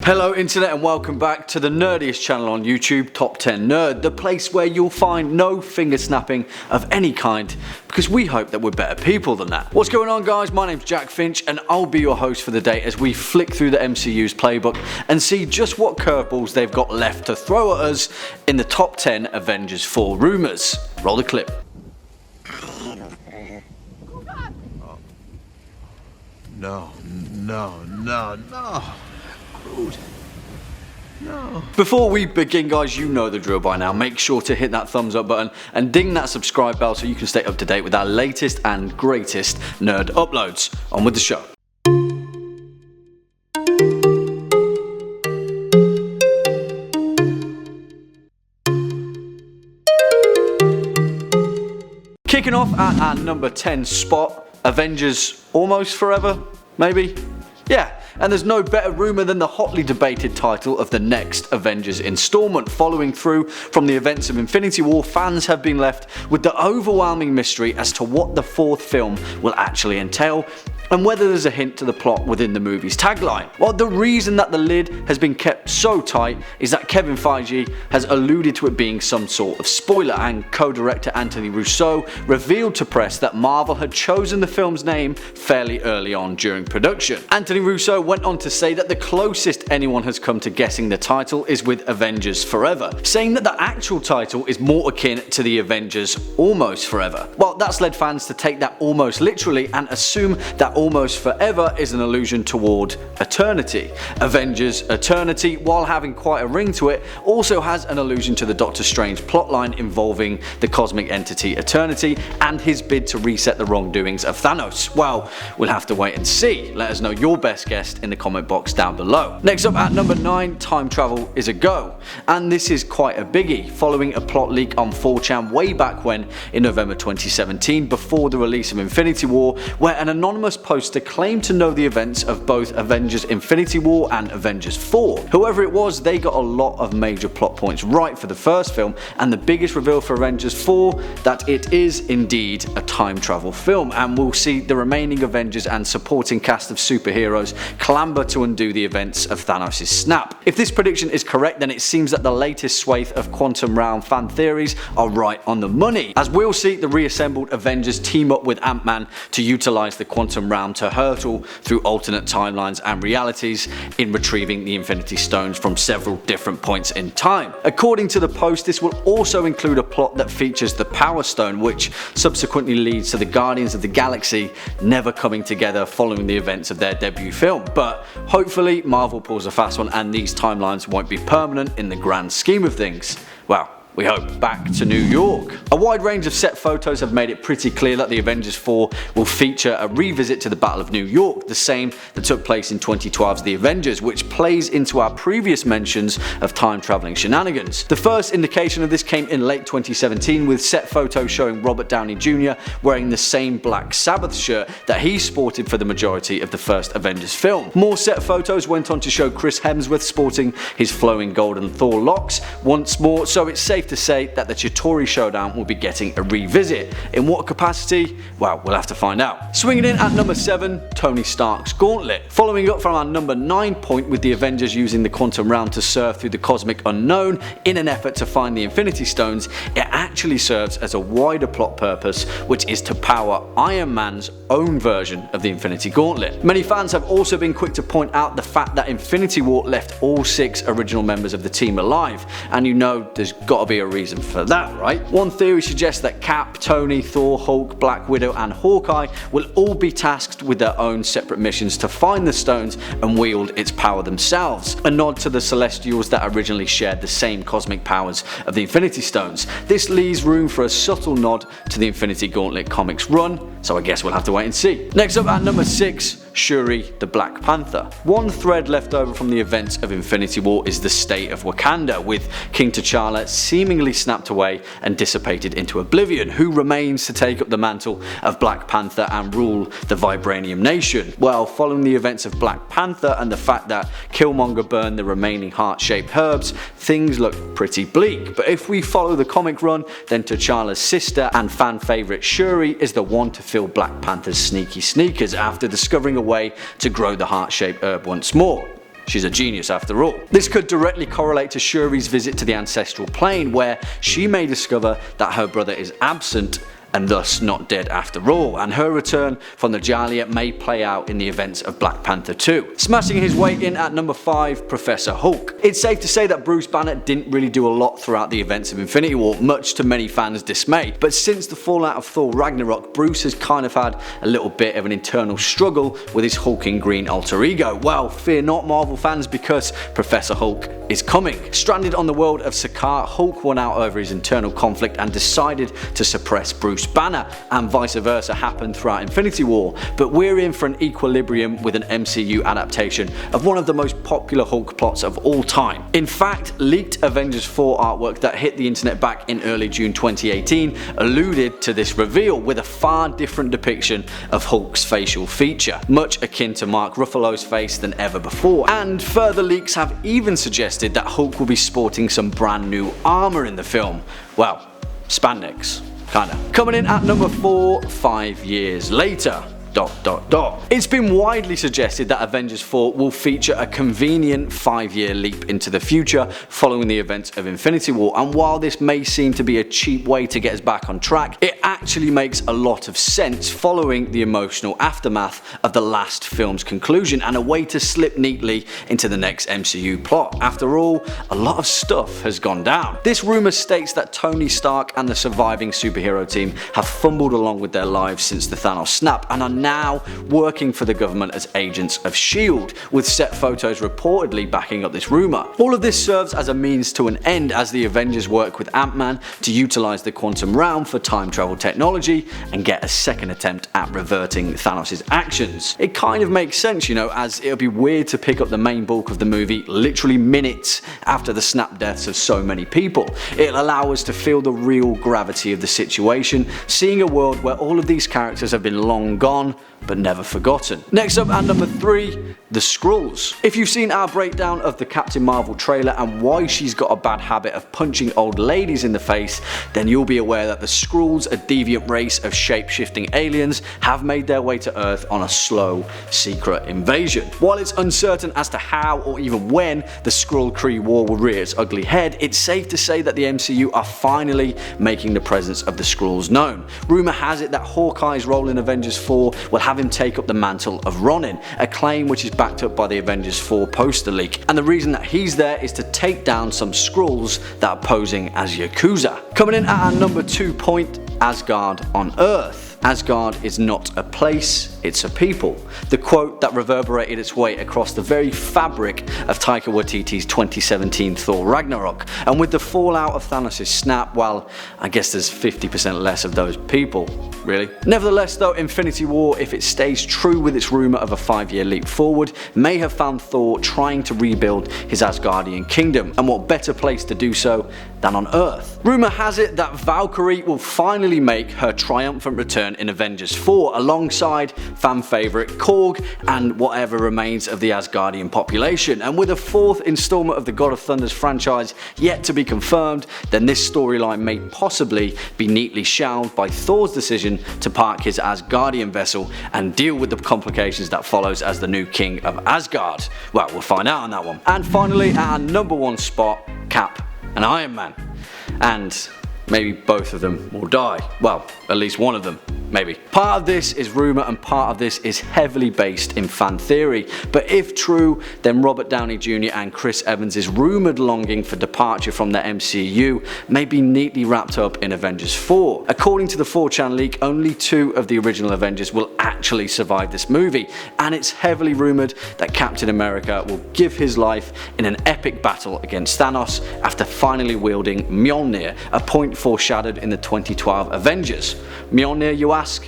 Hello internet and welcome back to the nerdiest channel on YouTube, Top 10 Nerd, the place where you'll find no finger snapping of any kind because we hope that we're better people than that. What's going on guys, my name's Jack Finch and I'll be your host for the day as we flick through the MCU's playbook and see just what curveballs they've got left to throw at us in the top 10 Avengers 4 rumours. Roll the clip. No. No. Before we begin guys, you know the drill by now. Make sure to hit that thumbs up button and ding that subscribe bell so you can stay up to date with our latest and greatest nerd uploads. On with the show. Kicking off at our number 10 spot, Avengers Almost Forever, maybe? Yeah. And there's no better rumour than the hotly debated title of the next Avengers installment. Following through from the events of Infinity War, fans have been left with the overwhelming mystery as to what the fourth film will actually entail and whether there's a hint to the plot within the movie's tagline. Well, the reason that the lid has been kept so tight is that Kevin Feige has alluded to it being some sort of spoiler, and co-director Anthony Russo revealed to press that Marvel had chosen the film's name fairly early on during production. Anthony Russo went on to say that the closest anyone has come to guessing the title is with Avengers Forever, saying that the actual title is more akin to the Avengers Almost Forever. Well, that's led fans to take that almost literally and assume that Almost Forever is an allusion toward eternity. Avengers Eternity, while having quite a ring to it, also has an allusion to the Doctor Strange plotline involving the cosmic entity Eternity and his bid to reset the wrongdoings of Thanos. Well, we'll have to wait and see. Let us know your best guess in the comment box down below. Next up at number 9, time travel is a go. And this is quite a biggie, following a plot leak on 4chan way back when in November 2017 before the release of Infinity War, where an anonymous poster claimed to know the events of both Avengers Infinity War and Avengers 4. Whoever it was, they got a lot of major plot points right for the first film, and the biggest reveal for Avengers 4 that it is indeed a time travel film, and we'll see the remaining Avengers and supporting cast of superheroes clamber to undo the events of Thanos' snap. If this prediction is correct, then it seems that the latest swathe of quantum realm fan theories are right on the money, as we'll see the reassembled Avengers team up with Ant-Man to utilise the quantum realm to hurtle through alternate timelines and realities in retrieving the Infinity Stones from several different points in time. According to the post, this will also include a plot that features the Power Stone, which subsequently leads to the Guardians of the Galaxy never coming together following the events of their debut film. But hopefully Marvel pulls a fast one and these timelines won't be permanent in the grand scheme of things. Well, we hope. Back to New York. A wide range of set photos have made it pretty clear that the Avengers 4 will feature a revisit to the Battle of New York, the same that took place in 2012's The Avengers, which plays into our previous mentions of time travelling shenanigans. The first indication of this came in late 2017 with set photos showing Robert Downey Jr. wearing the same Black Sabbath shirt that he sported for the majority of the first Avengers film. More set photos went on to show Chris Hemsworth sporting his flowing golden Thor locks once more, so it's safe to say that the Chitauri showdown will be getting a revisit. In what capacity? Well, we'll have to find out. Swinging in at number 7, Tony Stark's Gauntlet. Following up from our number 9 point with the Avengers using the quantum realm to surf through the cosmic unknown in an effort to find the Infinity Stones, it actually serves as a wider plot purpose, which is to power Iron Man's own version of the Infinity Gauntlet. Many fans have also been quick to point out the fact that Infinity War left all 6 original members of the team alive, and you know there's got to be a reason for that, right? One theory suggests that Cap, Tony, Thor, Hulk, Black Widow and Hawkeye will all be tasked with their own separate missions to find the stones and wield its power themselves, a nod to the Celestials that originally shared the same cosmic powers of the Infinity Stones. This leaves room for a subtle nod to the Infinity Gauntlet comics run, so I guess we'll have to wait and see. Next up at number 6, Shuri the Black Panther. One thread left over from the events of Infinity War is the state of Wakanda, with King T'Challa seemingly snapped away and dissipated into oblivion. Who remains to take up the mantle of Black Panther and rule the Vibranium Nation? Well, following the events of Black Panther and the fact that Killmonger burned the remaining heart-shaped herbs, things look pretty bleak. But if we follow the comic run, then T'Challa's sister and fan favourite Shuri is the one to fill Black Panther's sneaky sneakers after discovering a way to grow the heart-shaped herb once more. she's a genius after all. This could directly correlate to Shuri's visit to the ancestral plane, where she may discover that her brother is absent and thus not dead after all, and her return from the Jalia may play out in the events of Black Panther 2. Smashing his way in at number 5, Professor Hulk. It's safe to say that Bruce Banner didn't really do a lot throughout the events of Infinity War, much to many fans' dismay, but since the fallout of Thor Ragnarok, Bruce has kind of had a little bit of an internal struggle with his hulking green alter ego. Well, fear not, Marvel fans, because Professor Hulk is coming. Stranded on the world of Sakaar, Hulk won out over his internal conflict and decided to suppress Bruce Banner, and vice versa happened throughout Infinity War, but we're in for an equilibrium with an MCU adaptation of one of the most popular Hulk plots of all time. In fact, leaked Avengers 4 artwork that hit the internet back in early June 2018 alluded to this reveal, with a far different depiction of Hulk's facial feature, much akin to Mark Ruffalo's face than ever before, and further leaks have even suggested that Hulk will be sporting some brand new armour in the film. Well, spandex. Kinda. Coming in at number 4, 5 years later. It's been widely suggested that Avengers 4 will feature a convenient 5-year leap into the future following the events of Infinity War, and while this may seem to be a cheap way to get us back on track, it actually makes a lot of sense following the emotional aftermath of the last film's conclusion, and a way to slip neatly into the next MCU plot. After all, a lot of stuff has gone down. This rumour states that Tony Stark and the surviving superhero team have fumbled along with their lives since the Thanos snap, and are now working for the government as agents of S.H.I.E.L.D., with set photos reportedly backing up this rumour. All of this serves as a means to an end as the Avengers work with Ant-Man to utilise the quantum realm for time travel technology and get a second attempt at reverting Thanos' actions. It kind of makes sense, you know, as it would be weird to pick up the main bulk of the movie literally minutes after the snap deaths of so many people. It'll allow us to feel the real gravity of the situation, seeing a world where all of these characters have been long gone but never forgotten. Next up at number 3, the Skrulls. If you've seen our breakdown of the Captain Marvel trailer and why she's got a bad habit of punching old ladies in the face, then you'll be aware that the Skrulls, a deviant race of shape-shifting aliens, have made their way to Earth on a slow, secret invasion. While it's uncertain as to how or even when the Skrull-Kree war will rear its ugly head, it's safe to say that the MCU are finally making the presence of the Skrulls known. Rumour has it that Hawkeye's role in Avengers 4 will have him take up the mantle of Ronin, a claim which is backed up by the Avengers 4 poster leak, and the reason that he's there is to take down some Skrulls that are posing as Yakuza. Coming in at our number 2 point, Asgard on Earth. Asgard is not a place, it's a people. The quote that reverberated its way across the very fabric of Taika Waititi's 2017 Thor Ragnarok. And with the fallout of Thanos' snap, well, I guess there's 50% less of those people, really. Nevertheless though, Infinity War, if it stays true with its rumour of a 5-year leap forward, may have found Thor trying to rebuild his Asgardian kingdom, and what better place to do so than on Earth. Rumour has it that Valkyrie will finally make her triumphant return in Avengers 4 alongside fan favourite Korg and whatever remains of the Asgardian population, and with a 4th instalment of the God of Thunder's franchise yet to be confirmed, then this storyline may possibly be neatly shelved by Thor's decision to park his Asgardian vessel and deal with the complications that follows as the new king of Asgard. Well, we'll find out on that one. And finally, at our number 1 spot, Cap and Iron Man. And maybe both of them will die. Well, at least one of them. Maybe. Part of this is rumour and part of this is heavily based in fan theory, but if true, then Robert Downey Jr. and Chris Evans' rumoured longing for departure from the MCU may be neatly wrapped up in Avengers 4. According to the 4chan leak, only 2 of the original Avengers will actually survive this movie, and it's heavily rumoured that Captain America will give his life in an epic battle against Thanos after finally wielding Mjolnir, a point foreshadowed in the 2012 Avengers. Mjolnir, you ask?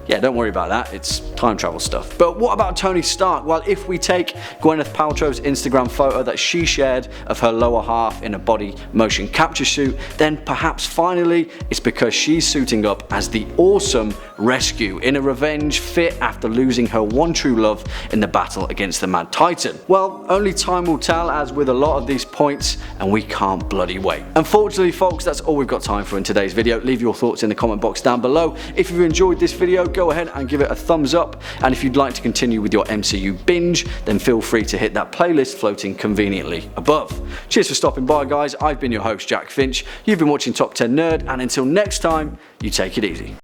Yeah, don't worry about that, it's time travel stuff. But what about Tony Stark? Well, if we take Gwyneth Paltrow's Instagram photo that she shared of her lower half in a body motion capture suit, then perhaps finally it's because she's suiting up as the awesome Rescue in a revenge fit after losing her one true love in the battle against the Mad Titan. Well, only time will tell, as with a lot of these points, and we can't bloody wait. Unfortunately folks, that's all we've got time for in today's video. Leave your thoughts in the comment box down below. If you've enjoyed this video, go go ahead and give it a thumbs up, and if you'd like to continue with your MCU binge, then feel free to hit that playlist floating conveniently above. Cheers for stopping by, guys. I've been your host, Jack Finch. You've been watching Top 10 Nerd, and until next time, you take it easy.